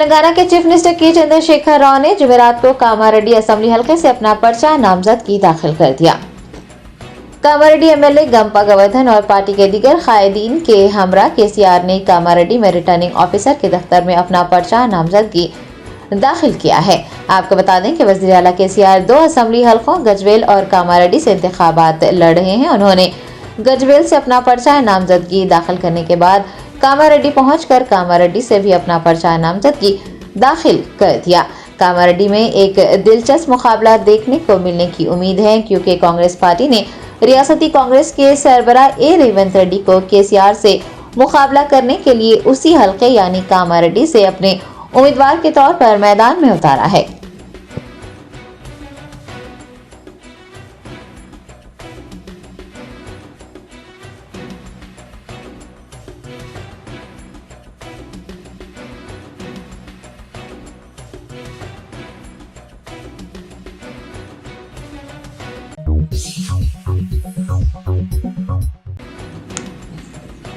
तेलंगाना के chief minister के चंद्रशेखर राव ने जुमेरात को कामारेड्डी असेंबली हलके से अपना पर्चा नामजदगी दाखिल कर दिया। कामारेड्डी एमएलए गंपा गोवर्धन और पार्टी के दीगर कायदीन के हमरा केसीआर ने कामारेड्डी में रिटर्निंग ऑफिसर के दफ्तर में अपना पर्चा नामजदगी दाखिल किया है। आपको बता दें कि वज़ीर आला केसीआर 2 असेंबली हलकों गजवेल और कामारेड्डी से इंतखाबात लड़ रहे हैं। उन्होंने गजवेल से अपना पर्चा नामजदगी दाखिल करने के बाद कामारेड्डी पहुंचकर कामारेड्डी से भी अपना पर्चा नामजदगी दाखिल कर दिया। कामारेड्डी में एक दिलचस्प मुकाबला देखने को मिलने की उम्मीद है, क्योंकि कांग्रेस पार्टी ने रियासती कांग्रेस के सरबराह ए रेवंत रेड्डी को केसीआर से मुकाबला करने के लिए उसी हलके यानी कामारेड्डी से अपने उम्मीदवार के तौर पर मैदान में उतारा है।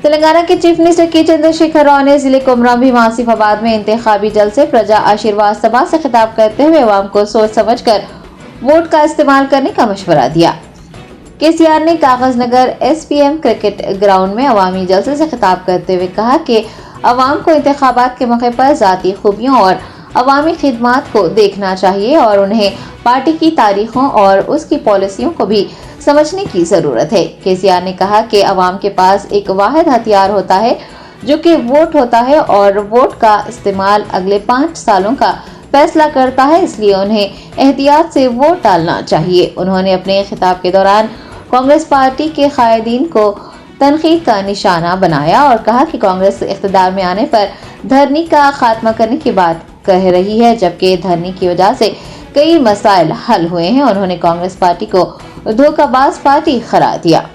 तेलंगाना के चीफ मिनिस्टर के चंद्रशेखर राव ने जिले कोमराम भीम आसिफाबाद में इंतखाबी जलसे प्रजा आशीर्वाद सभा से खिताब करते हुए अवाम को सोच समझकर वोट का इस्तेमाल करने का मशवरा दिया। केसीआर ने कागज नगर एसपीएम क्रिकेट ग्राउंड में अवामी जलसे से खिताब करते हुए कहा कि अवाम को इंतखाबात के मौके पर जाती खूबियों और अवामी खिदमात को देखना चाहिए और उन्हें पार्टी की तारीखों और उसकी पॉलिसियों को भी समझने की जरूरत है। केसीआर ने कहा कि अवाम के पास एक वाहिद हथियार होता है जो कि वोट होता है और वोट का इस्तेमाल अगले 5 सालों का फैसला करता है, इसलिए उन्हें एहतियात से वोट डालना चाहिए। उन्होंने अपने खिताब के दौरान कांग्रेस पार्टी के कायदीन को तनकीद का निशाना बनाया और कहा कि कांग्रेस इख्तिदार में आने पर धरनी का खात्मा करने की बात कह रही है, जबकि धरनी की वजह से कई मसाइल हल हुए हैं। उन्होंने कांग्रेस पार्टी को धोखाबाज पार्टी करार दिया।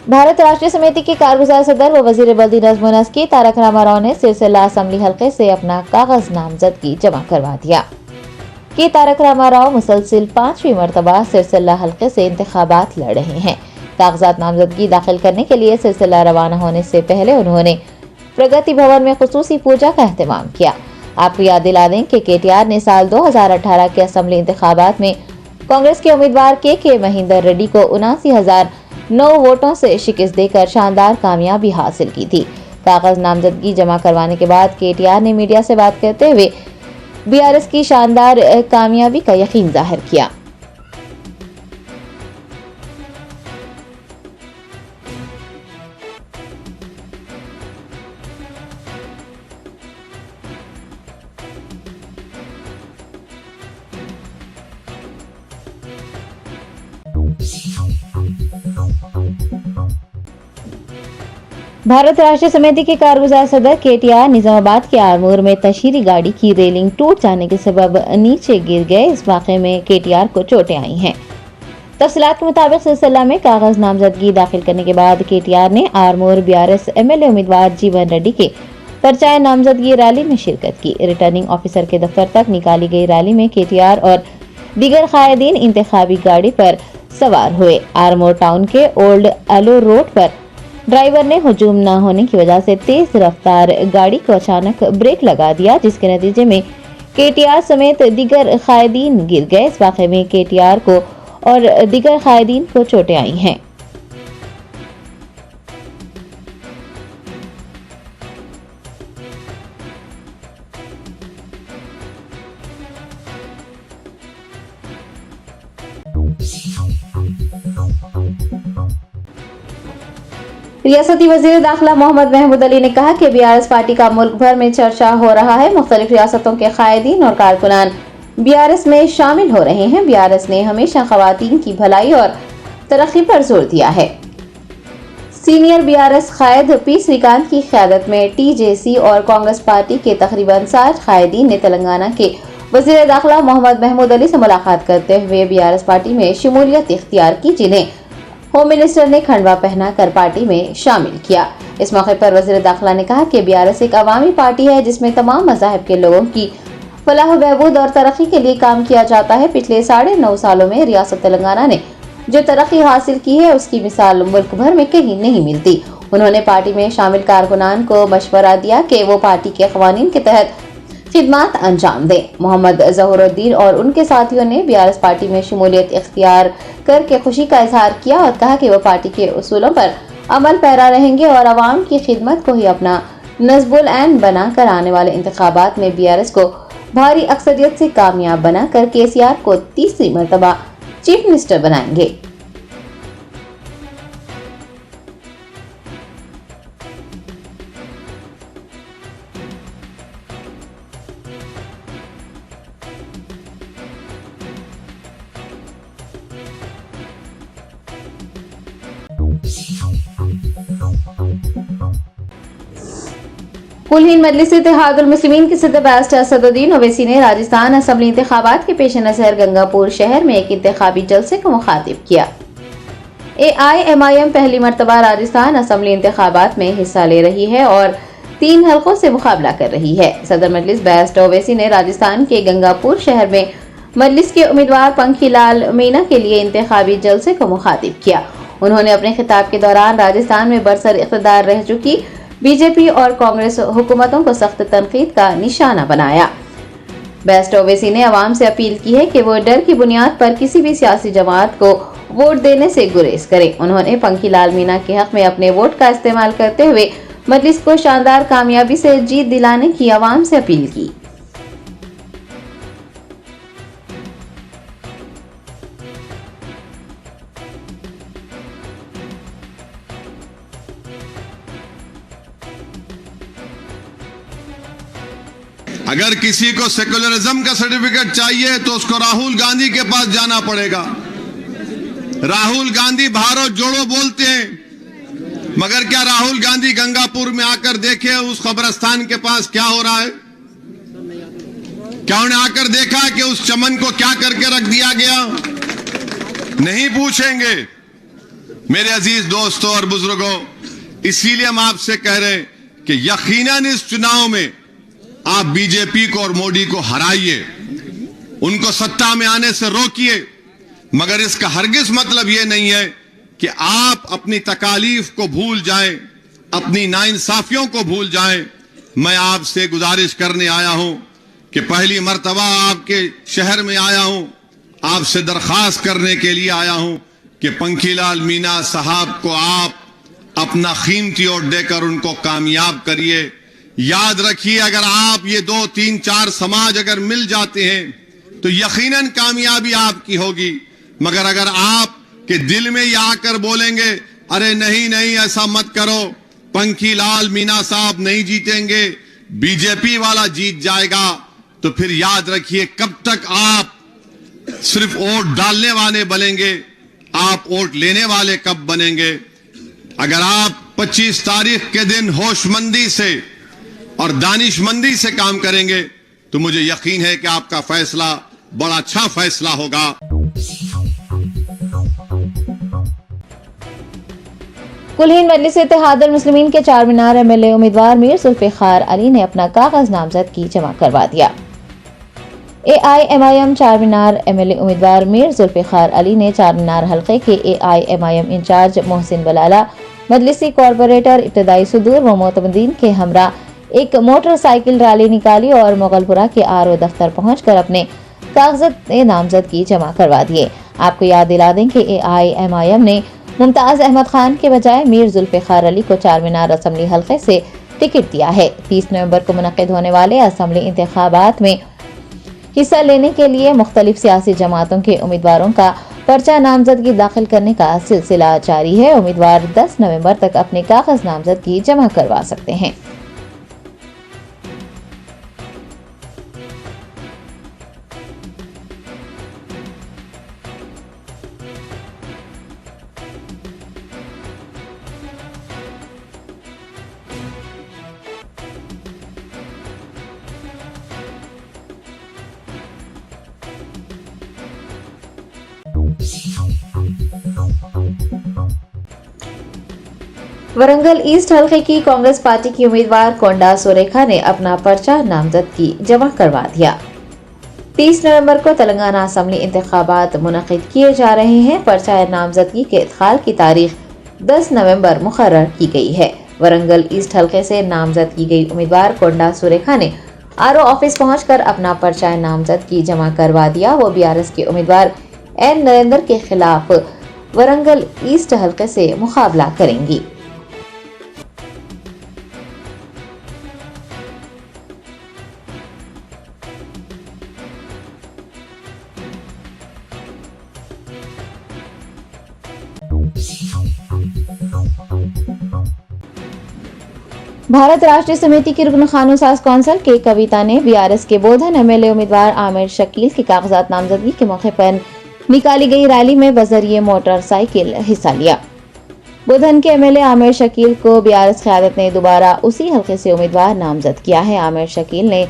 भारत राष्ट्रीय समिति के कारगुजार सदर व वजीर बल्दी नज़्म नस्की तारक रामाराव ने सिलसिला असेंबली हलके से अपना कागज नामजदगी जमा करवा दिया कि तारक रामाराव मुसलसिल 5वीं मरतबा सिलसिला हलके से इंतखाबात लड़ रहे हैं। कागजात नामजदगी दाखिल करने के लिए सिलसिला रवाना होने से पहले उन्होंने प्रगति भवन में खुसूसी पूजा का एहतमाम किया। आपको याद दिला दें कि केटीआर ने साल 2018 के असेंबली इंतखाबात में कांग्रेस के उम्मीदवार के महेंद्र रेड्डी को 79,9 वोटों से शिकस्त देकर शानदार कामयाबी हासिल की थी। कागज नामजदगी जमा करवाने के बाद केटीआर ने मीडिया से बात करते हुए बीआरएस की शानदार कामयाबी का यकीन जाहिर किया। भारत राष्ट्रीय समिति के कारगुजार सदर केटीआर निजामाबाद के आरमूर में तशहीरी गाड़ी की रेलिंग टूट जाने के सबब नीचे गिर गए। इस वाक़े में केटीआर को चोटें आई हैं। तफसीलात के मुताबिक सिलसिला में कागज नामजदगी दाखिल करने के बाद केटीआर ने आरमूर बीआरएस एमएलए उम्मीदवार जीवन रेड्डी के पर्चाए नामजदगी रैली में शिरकत की। रिटर्निंग ऑफिसर के दफ्तर तक निकाली गई रैली में केटीआर और दीगर कायदीन इंतखाबी गाड़ी पर सवार हुए। आरमूर टाउन के ओल्ड एलो रोड पर ड्राइवर ने हुजूम न होने की वजह से तेज रफ्तार गाड़ी को अचानक ब्रेक लगा दिया, जिसके नतीजे में केटीआर समेत दीगर कायदीन गिर गए। इस वाक़े में केटीआर को और दीगर कायदीन को चोटें आई हैं। रियासती वजीर दाखिला मोहम्मद महमूद अली ने कहा कि बीआरएस पार्टी का मुल्क भर में चर्चा हो रहा है। मुख्तलिफ रियासतों के कायदीन और कारकुनान बीआरएस में शामिल हो रहे हैं। बीआरएस ने हमेशा खवातीन की भलाई और तरक्की पर जोर दिया है। सीनियर बीआरएस कायद पी श्रीकांत की क़यादत में टीजेसी और कांग्रेस पार्टी के तकरीबन 60 कायदीन ने तेलंगाना के वज़ीर दाखिला मोहम्मद महमूद अली से मुलाकात करते हुए बीआरएस पार्टी में शमूलियत इख्तियार की, जिन्हें होम मिनिस्टर ने खंडवा पहनाकर पार्टी में शामिल किया। इस मौके पर वज़ीर दाखिला ने कहा कि बीआरएस एक अवामी पार्टी है जिसमें तमाम मज़ाहिब के लोगों की फलाह बहबूद और तरक्की के लिए काम किया जाता है। पिछले 9.5 सालों में रियासत तेलंगाना ने जो तरक्की हासिल की है उसकी मिसाल मुल्क भर में कहीं नहीं मिलती। उन्होंने पार्टी में शामिल कारकुनान को मशवरा दिया कि वो पार्टी के कवानीन के तहत खिदमत अंजाम दें। मोहम्मद ज़हूरुद्दीन और उनके साथियों ने बीआरएस पार्टी में शमूलियत इख्तियार करके खुशी का इजहार किया और कहा कि वो पार्टी के उसूलों पर अमल पैरा रहेंगे और अवाम की खिदमत को ही अपना नस्बुल ऐन बनाकर आने वाले इंतखाबात में बीआरएस को भारी अक्सरियत से कामयाब बनाकर केसीआर को तीसरी मर्तबा चीफ मिनिस्टर बनाएंगे। कुल हिंद मजलिस इत्तेहादुल मुस्लिमीन के सदर बैरिस्टर असदुद्दीन ओवैसी ने राजस्थान असेंबली इंतखाबात के पेश नज़र गंगापुर शहर में एक इंतखाबी जलसे को मुखातिब किया। AIMIM पहली मर्तबा राजस्थान असेंबली इंतखाबात में हिस्सा ले रही है और 3 हलकों से मुकाबला कर रही है। सदर मजलिस बैरिस्टर ओवैसी ने राजस्थान के गंगापुर शहर में मजलिस के उम्मीदवार पंखीलाल मीणा के लिए इंतखाबी जलसे को मुखातिब किया। उन्होंने अपने खिताब के दौरान राजस्थान में बरसर इख्तिदार रह चुकी बीजेपी और कांग्रेस हुकूमतों को सख्त तनकीद का निशाना बनाया। बैरिस्टर ओवैसी ने अवाम से अपील की है कि वो डर की बुनियाद पर किसी भी सियासी जमात को वोट देने से गुरेज करें। उन्होंने पंखीलाल मीणा के हक में अपने वोट का इस्तेमाल करते हुए मजलिस को शानदार कामयाबी से जीत दिलाने की अवाम से अपील की। अगर किसी को सेकुलरिज्म का सर्टिफिकेट चाहिए तो उसको राहुल गांधी के पास जाना पड़ेगा। राहुल गांधी भारत जोड़ो बोलते हैं, मगर क्या राहुल गांधी गंगापुर में आकर देखे उस कब्रिस्तान के पास क्या हो रहा है? क्या उन्हें आकर देखा कि उस चमन को क्या करके रख दिया गया? नहीं पूछेंगे। मेरे अजीज दोस्तों और बुजुर्गों, इसीलिए हम आपसे कह रहे हैं कि यकीनन इस चुनाव में आप बीजेपी को और मोदी को हराइए, उनको सत्ता में आने से रोकिए, मगर इसका हरगिज मतलब यह नहीं है कि आप अपनी तकालीफ को भूल जाएं, अपनी नाइंसाफियों को भूल जाएं। मैं आपसे गुजारिश करने आया हूं कि पहली मर्तबा आपके शहर में आया हूं, आपसे दरखास्त करने के लिए आया हूं कि पंखीलाल मीणा साहब को आप अपना कीमती वोट देकर उनको कामयाब करिए। याद रखिए, अगर आप ये 2, 3, 4 समाज अगर मिल जाते हैं तो यकीनन कामयाबी आपकी होगी। मगर अगर आप के दिल में ये आकर बोलेंगे अरे नहीं नहीं ऐसा मत करो, पंखीलाल मीणा साहब नहीं जीतेंगे, बीजेपी वाला जीत जाएगा, तो फिर याद रखिए कब तक आप सिर्फ वोट डालने वाले बनेंगे, आप वोट लेने वाले कब बनेंगे? अगर आप 25 तारीख के दिन होशमंदी से और दानिशमंदी से काम करेंगे तो मुझे यकीन है कि आपका फैसला बड़ा अच्छा फैसला होगा। कुल हिंद मजलिस इत्तेहादुल मुस्लिमीन के चारमीनार MLA उम्मीदवार मीर जुल्फिकार अली ने अपना कागज नामजदगी जमा करवा दिया। AIMIM चारमीनार MLA उम्मीदवार मीर जुल्फिकार अली ने चारमीनार हल्के के AIMIM इंचार्ज मोहसिन बलाला, मजलिसी कॉरपोरेटर इब्तदाई सुदूर व मोतमदीन के हमरा एक मोटरसाइकिल रैली निकाली और मुगलपुरा के RO दफ्तर पहुंचकर अपने कागजात नामजदगी जमा करवा दिए। आपको याद दिला दें कि AIMIM ने मुमताज अहमद खान के बजाय मीर जुल्फिकार अली को चारमीनार असेंबली हल्के से टिकट दिया है। 30 नवंबर को मुनक्किद होने वाले असेंबली इंतखाबात में हिस्सा लेने के लिए मुख्तलिफ सियासी जमातों के उम्मीदवारों का पर्चा नामजदगी दाखिल करने का सिलसिला जारी है। उम्मीदवार 10 नवंबर तक अपने कागज नामजदगी जमा करवा सकते हैं। वरंगल ईस्ट हलके की कांग्रेस पार्टी की उम्मीदवार कोंडा सुरेखा ने अपना पर्चा नामजदगी जमा करवा दिया। 30 नवंबर को तेलंगाना असेंबली इंतखाबात मुनक़िद किए जा रहे हैं। पर्चा नामजदगी के इदखाल की तारीख 10 नवंबर मुकर्रर की गई है। वरंगल ईस्ट हलके से नामजद की गई उम्मीदवार कोंडा सुरेखा ने आरओ ऑफिस पहुंचकर अपना पर्चा नामजदगी जमा करवा दिया। वो बीआरएस के उम्मीदवार एन नरेंद्र के खिलाफ वरंगल ईस्ट हलके से मुकाबला करेंगी। भारत राष्ट्रीय समिति की रुकन कानून साज कौंसिल के कविता ने बीआरएस के बोधन एमएलए उम्मीदवार आमिर शकील के कागजात नामजदगी के मौके पर निकाली गई रैली में बजरिए मोटरसाइकिल हिस्सा लिया। बोधन के एमएलए आमिर शकील को बीआरएस क़यादत ने दोबारा उसी हल्के से उम्मीदवार नामजद किया है। आमिर शकील ने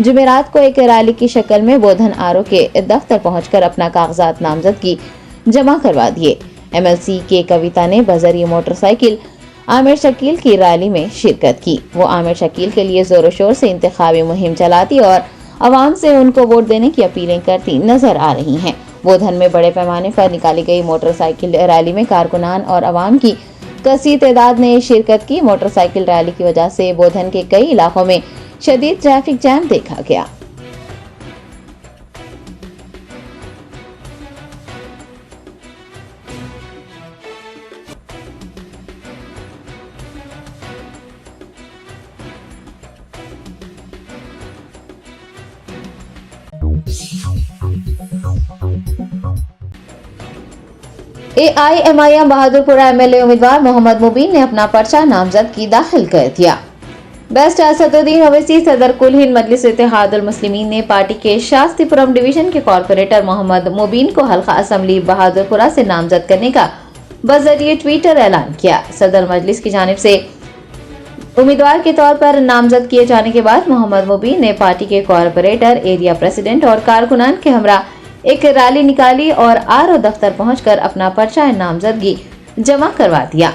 जुमेरात को एक रैली की शक्ल में बोधन आरओ के दफ्तर पहुंचकर अपना कागजात नामजदगी जमा करवा दिए। एमएलसी के कविता ने बजरिए मोटरसाइकिल आमिर शकील की रैली में शिरकत की। वो आमिर शकील के लिए जोरों शोर से इंतखाबी मुहिम चलाती और आवाम से उनको वोट देने की अपीलें करती नजर आ रही हैं। बोधन में बड़े पैमाने पर निकाली गई मोटरसाइकिल रैली में कारकुनान और आवाम की कसी तादाद ने शिरकत की। मोटरसाइकिल रैली की वजह से बोधन के कई इलाकों में शदीद ट्रैफिक जैम देखा गया। एआईएमआईएम बहादुरपुरा एमएलए उम्मीदवार मोहम्मद मुबीन ने अपना पर्चा नामजदगी दाखिल कर दिया। बेस्ट असदुद्दीन ओवैसी सदर कुल हिंद मजलिस इत्तेहादुल मुस्लिमीन ने पार्टी के शास्त्रीपुरम डिवीजन के कॉर्पोरेटर मोहम्मद मुबीन को हल्का असेंबली बहादुरपुरा से नामजद करने का बजरिए ट्विटर ऐलान किया। सदर मजलिस की जानिब से उम्मीदवार के तौर पर नामजद किए जाने के बाद मोहम्मद मुबीन ने पार्टी के कॉर्पोरेटर, एरिया प्रेसिडेंट और कारकुनान के हमरा एक रैली निकाली और आरओ दफ्तर पहुंचकर अपना पर्चा नामजदगी जमा करवा दिया।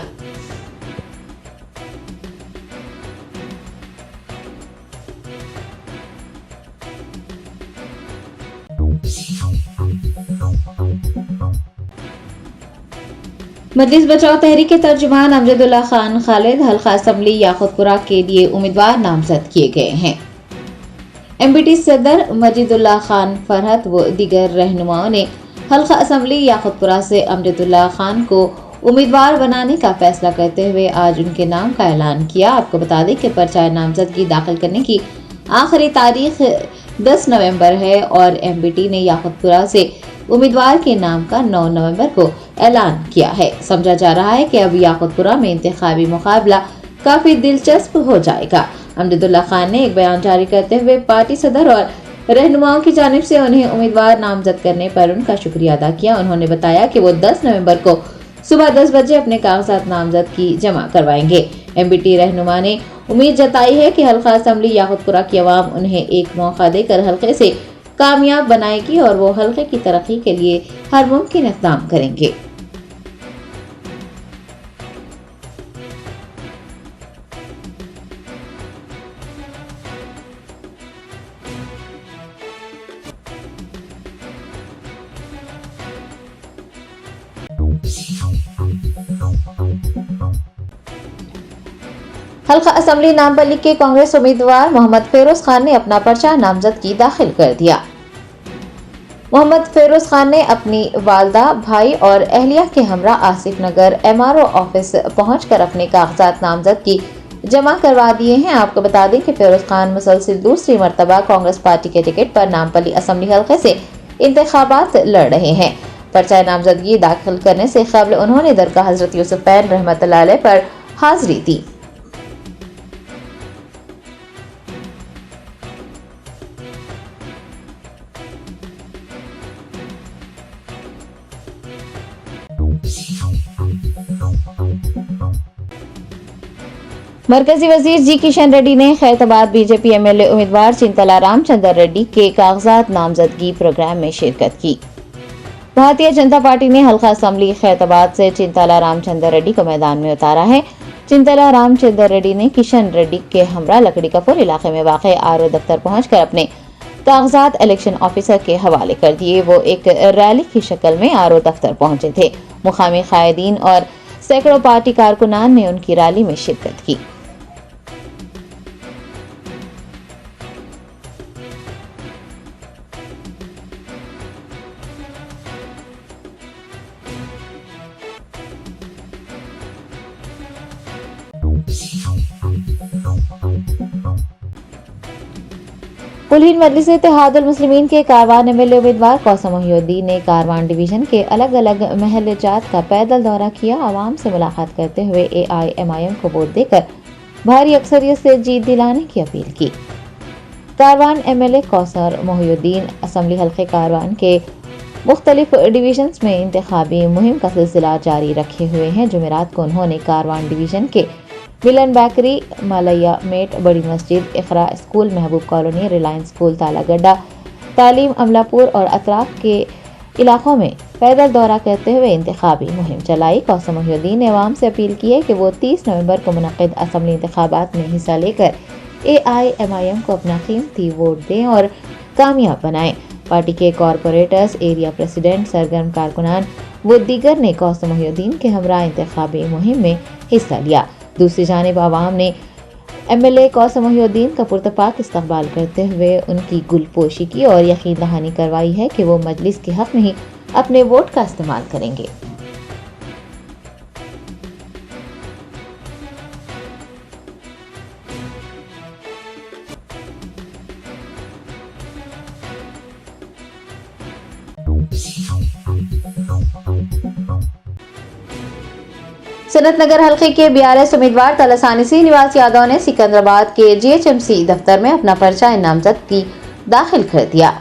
मजलिस बचाओ तहरीक के तर्जुमान अमजदुल्ला खान खालिद हल्का असेंबली याकुतपुरा के लिए उम्मीदवार नामजद किए गए हैं। एमबीटी सदर मजीदुल्ला खान फरहत व दीगर रहनुमाओं ने हल्का असेंबली याकुतपुरा से अमजदुल्ला खान को उम्मीदवार बनाने का फैसला करते हुए आज उनके नाम का ऐलान किया। आपको बता दें कि पर्चा नामजदगी दाखिल करने की आखिरी तारीख 10 नवंबर है और एमबीटी ने याकुतपुरा से उम्मीदवार के नाम का 9 नवंबर को ऐलान किया है। समझा जा रहा है कि अब याकुतपुरा में इंतखाबी मुकाबला काफी दिलचस्प हो जाएगा। अमजदुल्ला खान ने एक बयान जारी करते हुए पार्टी सदर और रहनुमाओं की जानिब से उन्हें उम्मीदवार नामजद करने पर उनका शुक्रिया अदा किया। उन्होंने बताया कि वो 10 नवंबर को सुबह 10 बजे अपने कागजात नामजदगी जमा करवाएंगे। एमबीटी रहनुमा ने उम्मीद जताई है कि हल्का असेंबली याकुतपुरा की आवाम उन्हें एक मौका देकर हल्के से कामयाब बनाएगी और वो हल्के की तरक्की के लिए हर मुमकिन इक़दाम करेंगे। हल्का असेंबली नाम पर लिख के कांग्रेस उम्मीदवार मोहम्मद फेरोज खान ने अपना पर्चा नामजदगी दाखिल कर दिया। मोहम्मद फेरोज खान ने अपनी वालदा, भाई और अहलिया के हमरा आसिफ नगर एमआरओ ऑफिस पहुंचकर अपने कागजात नामजदगी जमा करवा दिए हैं। आपको बता दें कि फेरोज खान मुसलसिल दूसरी मर्तबा कांग्रेस पार्टी के टिकट पर नामपल्ली असेंबली हल्के से इंतखाबात लड़ रहे हैं। पर्चा नामजदगी दाखिल करने से कबल उन्होंने दरगाह हजरत यूसुफैन रहमतुल्लाह अलैह पर हाजिरी दी। मरकजी वजीर जी किशन रेड्डी ने खैरताबाद बीजेपी एमएलए उम्मीदवार चिंतला रामचंद्र रेड्डी के कागजात नामजदगी प्रोग्राम में शिरकत की। भारतीय जनता पार्टी ने हल्का असेंबली खैरताबाद से चिंतला रामचंद्र रेड्डी को मैदान में उतारा है। चिंतला रामचंद्र रेड्डी ने किशन रेड्डी के हमरा लकड़ी कपूर इलाके में वाक़ आरओ दफ्तर पहुंचकर अपने कागजात इलेक्शन ऑफिसर के हवाले कर दिए। वो एक रैली की शक्ल में आरओ दफ्तर पहुंचे थे। मुकामी कायदीन और सैकड़ों पार्टी कारकुनान ने उनकी रैली में शिरकत की। कुलीन मजलिस इत्तेहादुल मुस्लिमीन के कारवान एमएलए उम्मीदवार कौसम मोहिउद्दीन ने कारवान डिवीजन के अलग अलग महल जात का पैदल दौरा किया। आवाम से मुलाकात करते हुए एआईएमआईएम को वोट देकर भारी अक्सरियत से जीत दिलाने की अपील की। कारवान एमएलए कौसर मोहिउद्दीन असम्बली हल्के कारवान के मुख्तलिफ डिवीजन्स में इंतखाबी मुहिम का सिलसिला जारी रखे हुए हैं। जुमेरात को उन्होंने कारवान डिवीजन के मिलन बेकरी, मलैया मेट, बड़ी मस्जिद, इकरा स्कूल, महबूब कॉलोनी, रिलायंस स्कूल, तालागड्डा, तालीम, अमलापुर और अतराफ के इलाकों में पैदल दौरा करते हुए इंतखाबी मुहिम चलाई। कौसम मोहिउद्दीन ने अवाम से अपील की है कि वो 30 नवंबर को मुनक़िद असम्बली इंतखाबात में हिस्सा लेकर एआईएमआईएम को अपना कीमती वोट दें और कामयाब बनाएं। पार्टी के कॉरपोरेटर्स, एरिया प्रेसिडेंट, सरगर्म कारकुनान व दीगर ने कौसम मोहिउद्दीन के हमरा इंतखाबी मुहिम में हिस्सा लिया। दूसरी जानिब आवाम ने एमएलए कौसम मोहिउद्दीन का पुरतपाक इस्तकबाल करते हुए उनकी गुलपोशी की और यकीन दहानी करवाई है कि वो मजलिस के हक में ही अपने वोट का इस्तेमाल करेंगे। सनतनगर हल्के के बीआरएस उम्मीदवार तलसानी श्रीनिवास यादव ने सिकंदराबाद के जीएचएमसी दफ्तर में अपना पर्चा नामजदगी दाखिल कर दिया।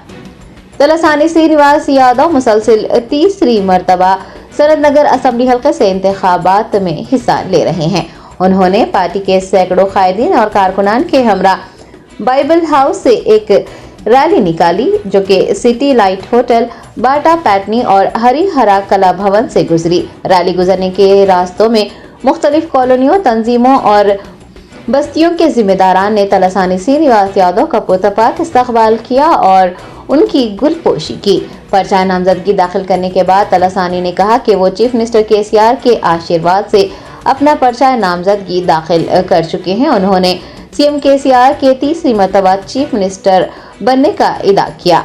तलसानी श्रीनिवास यादव मुसलसिल तीसरी मरतबा सनतनगर असम्बली हल्के से इंतखाबात में हिस्सा ले रहे हैं। उन्होंने पार्टी के सैकड़ों कायदीन और कारकुनान के हमरा बाइबल हाउस से एक रैली निकाली, जो कि सिटी लाइट होटल, बाटा पैटनी और हरिहरा कला भवन से गुजरी। रैली गुजरने के रास्तों में मुख्तलिफ कॉलोनियों, तंजीमों और बस्तियों के जिम्मेदारान ने तलसानी श्रीनिवास यादव का पुरतपाक इस्तकबाल किया और उनकी गुलपोशी की। पर्चा नामजदगी दाखिल करने के बाद तलसानी ने कहा कि वो चीफ मिनिस्टर केसीआर के आशीर्वाद से अपना पर्चा नामजदगी दाखिल कर चुके हैं। उन्होंने सीएम केसीआर के तीसरी मरतबा चीफ मिनिस्टर बनने का इदा किया।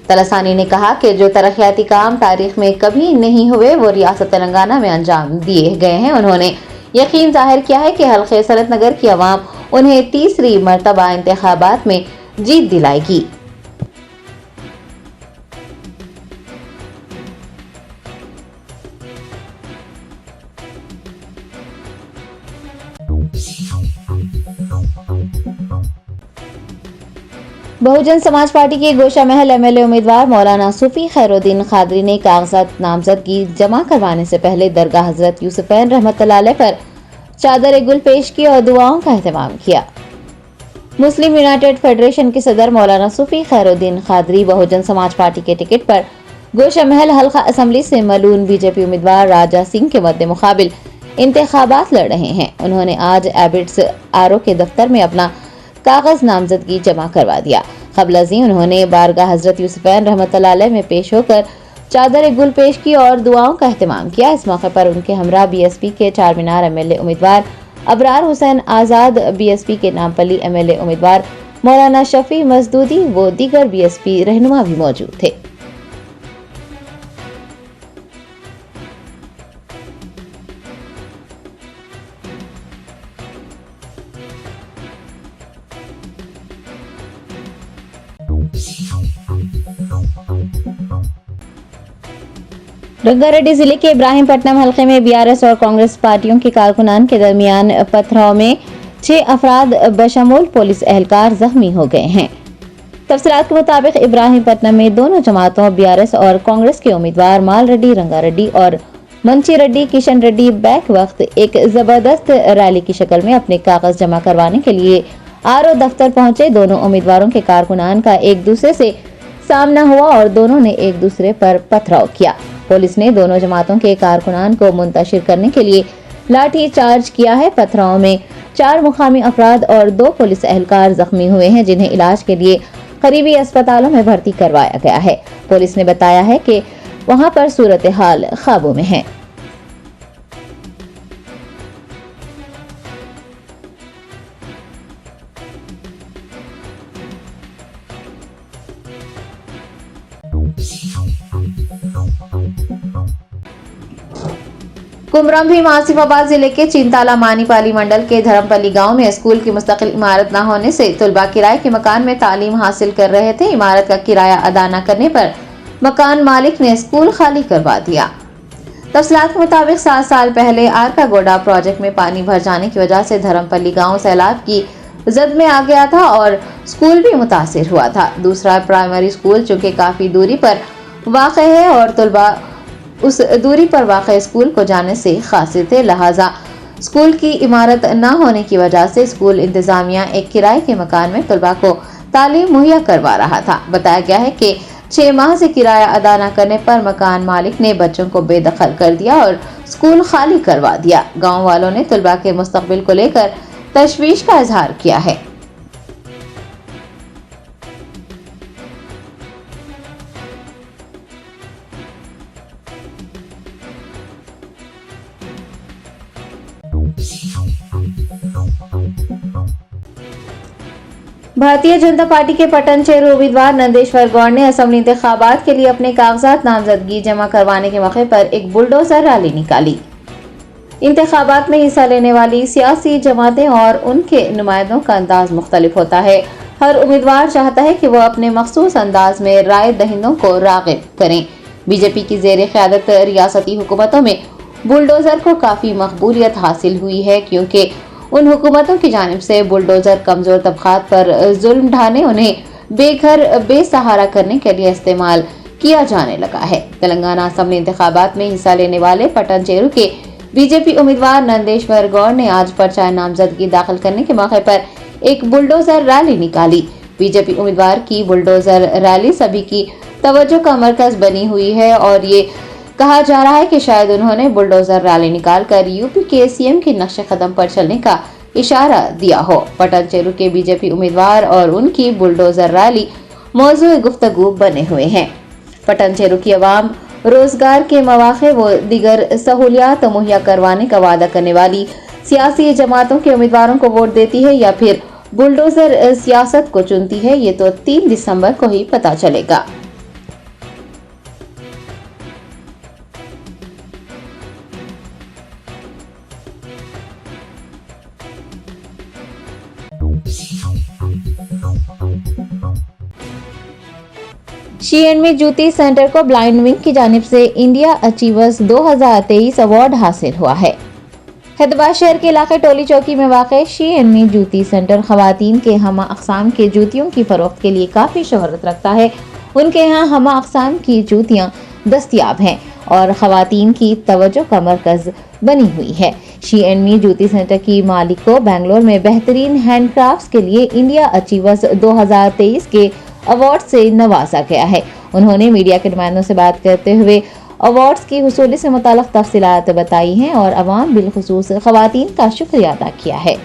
तलसानी ने कहा कि जो तरक्याती काम तारीख में कभी नहीं हुए वो रियासत तेलंगाना में अंजाम दिए गए हैं। उन्होंने यकीन जाहिर किया है कि हल्के सनतनगर की आवाम उन्हें तीसरी मरतबा इंतखाबात में जीत दिलाएगी। बहुजन समाज पार्टी के गोशा महल एमएलए उम्मीदवार मौलाना सूफी खैरुद्दीन खादरी ने कागजात नामजदगी जमा करवाने से पहले दरगाह हजरत यूसुफैन रहमतुल्लाह अलैह पर चादर गुल पेश की और दुआओं का एहतमाम किया। मुस्लिम यूनाइटेड फेडरेशन के सदर मौलाना सूफी खैरुद्दीन खादरी बहुजन समाज पार्टी के टिकट पर गोशा महल हल्का असम्बली से मलून बीजेपी उम्मीदवार राजा सिंह के मद्दे मुकाबिल इंतखाबात लड़ रहे हैं। उन्होंने आज एबिट्स आरओ के दफ्तर में अपना कागज नामजदगी जमा करवा दिया। क़ब्ल उन्होंने बारगाह हजरत यूसुफैन रहमतुल्लाह अलैह में पेश होकर चादर गुल पेश की और दुआओं का एहतमाम किया। इस मौके पर उनके हमरा बीएसपी के चार मीनार एमएलए उम्मीदवार अबरार हुसैन आजाद, बीएसपी के नामपल्ली एमएलए उम्मीदवार मौलाना शफी मजदूदी व दीगर बीएसपी रहनुमा भी मौजूद थे। रंगारेड्डी जिले के इब्राहिमपट्टनम हल्के में बीआरएस और कांग्रेस पार्टियों के कारकुनान के दरमियान पथराव में 6 अफराद बशमूल पुलिस एहलकार जख्मी हो गए हैं। तफसीलात के मुताबिक इब्राहिमपट्टनम में दोनों जमातों बीआरएस और कांग्रेस के उम्मीदवार माल रेड्डी, रंगारेड्डी और मंची रेड्डी, किशन रेड्डी बैक वक्त एक जबरदस्त रैली की शक्ल में अपने कागज जमा करवाने के लिए आरओ दफ्तर पहुंचे। दोनों उम्मीदवारों के कारकुनान का एक दूसरे से सामना हुआ और दोनों ने एक दूसरे पर पथराव किया। पुलिस ने दोनों जमातों के कारकुनान को मुंतशिर करने के लिए लाठी चार्ज किया है। पथराव में 4 मुकामी अफराद और 2 पुलिस एहलकार जख्मी हुए हैं, जिन्हें इलाज के लिए करीबी अस्पतालों में भर्ती करवाया गया है। पुलिस ने बताया है कि वहां पर सूरत हाल काबू में है। कुमरम भीम आसिफाबाद जिले के चिंताला मानीपाली मंडल के धर्मपल्ली गांव में स्कूल की मुस्तकिल इमारत न होने से तलबा किराए के मकान में तालीम हासिल कर रहे थे। इमारत का किराया अदा न करने पर मकान मालिक ने स्कूल खाली करवा दिया। तफसीलात के मुताबिक 7 साल पहले आरका गोडा प्रोजेक्ट में पानी भर जाने की वजह से धर्मपल्ली गाँव सैलाब की जद में आ गया था और स्कूल भी मुतासिर हुआ था। दूसरा प्राइमरी स्कूल चूँकि काफी दूरी पर वाक़ है और तलबा उस दूरी पर वाक़ स्कूल को जाने से कासिर थे, लिहाजा स्कूल की इमारत न होने की वजह से स्कूल इंतजामिया एक किराए के मकान में तलबा को तालीम मुहैया करवा रहा था। बताया गया है कि 6 माह से किराया अदा न करने पर मकान मालिक ने बच्चों को बेदखल कर दिया और स्कूल खाली करवा दिया। गाँव वालों ने तलबा के मुस्तकबिल को लेकर तशवीश का इजहार किया है। भारतीय जनता पार्टी के पटन चेरू उम्मीदवार नंदेश्वर गौड़ ने असेंबली इंतखाबात के लिए अपने कागजात नामजदगी जमा करवाने के मौके पर एक बुलडोजर रैली निकाली। इंतखाबात में हिस्सा लेने वाली सियासी जमातें और उनके नुमाइंदों का अंदाज मुख्तलिफ होता है। हर उम्मीदवार चाहता है कि वह अपने मखसूस अंदाज में राय दहिंदों को राग़िब करें। बीजेपी की ज़ेर क़यादत रियासती हुकूमतों में बुलडोजर को काफ़ी मकबूलियत हासिल हुई है, क्योंकि उन हुकूमतों की जानिब से बुलडोजर कमजोर तबकात पर जुल्म ढाने, उन्हें बेघर बेसहारा करने के लिए इस्तेमाल किया जाने लगा है। तेलंगाना असेंबली इंतखाबात में हिस्सा लेने वाले पटन चेरू के बीजेपी उम्मीदवार नंदेश्वर गौड़ ने आज पर्चा नामजदगी दाखिल करने के मौके पर एक बुलडोजर रैली निकाली। बीजेपी उम्मीदवार की बुलडोजर रैली सभी की तवज्जो का मरकज बनी हुई है और ये कहा जा रहा है कि शायद उन्होंने बुलडोजर रैली निकालकर यूपी के सीएम के नक्शे कदम पर चलने का इशारा दिया हो। पटन चेरू के बीजेपी उम्मीदवार और उनकी बुलडोजर रैली मौजूद गुफ्तगू बने हुए हैं। पटन चेरू की आवाम रोजगार के मौके व दीगर सहूलियात मुहैया करवाने का वादा करने वाली सियासी जमातों के उम्मीदवारों को वोट देती है या फिर बुलडोजर सियासत को चुनती है, ये तो 3 दिसंबर को ही पता चलेगा। शी&मी ज्योति सेंटर को ब्लाइंड विंग की जानिब से इंडिया अचीवर्स 2023 अवार्ड हासिल हुआ है। हैदराबाद शहर के इलाके टोली चौकी में वाक़ शी&मी ज्योति सेंटर खवातीन के हमा अक़साम के जूतियों की फरोख्त के लिए काफ़ी शोहरत रखता है। उनके यहाँ हमा अक़साम की जूतियाँ दस्तियाब हैं और खवातीन की तवज्जो का मरकज़ बनी हुई है। शी&मी ज्योति सेंटर की मालिक को बेंगलोर में बेहतरीन हैंडक्राफ्ट्स के लिए इंडिया अचीवर्स 2023 के अवार्ड से नवाजा गया है। उन्होंने मीडिया के नुमाइंदों से बात करते हुए अवार्ड्स की हुसूली से मुताल्लिक़ तफसीलात बताई हैं और अवाम बिलखुसूस ख़वातीन का शुक्रिया अदा किया है।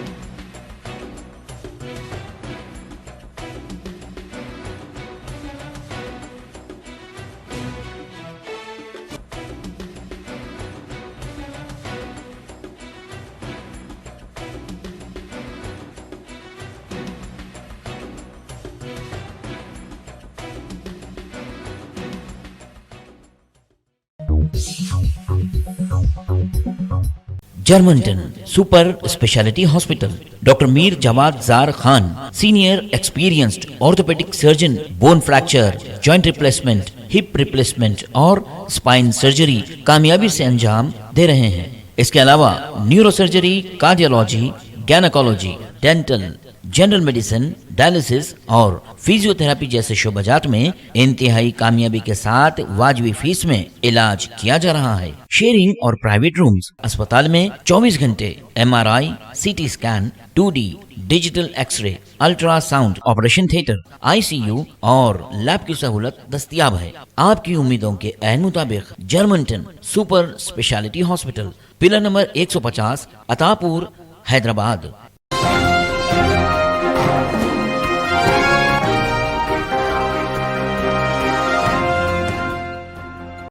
Germanten super speciality hospital, doctor Mir Jawad Zar Khan, senior experienced orthopaedic surgeon, bone fracture, joint replacement, hip replacement और स्पाइन सर्जरी कामयाबी से अंजाम दे रहे हैं। इसके अलावा neuro surgery, cardiology, gynaecology, dental, general medicine, dialysis और फिजियोथेरेपी जैसे शोबाजात में इंतहाई कामयाबी के साथ वाजिबी फीस में इलाज किया जा रहा है। शेयरिंग और प्राइवेट रूम्स, अस्पताल में 24 घंटे MRI, CT scan, 2D digital x ray, ultrasound, operation theatre, ICU और लैब की सहूलत दस्तयाब है। आपकी उम्मीदों के ऐन मुताबिक Germanten super speciality hospital, pillar number 150, Attapur, Hyderabad.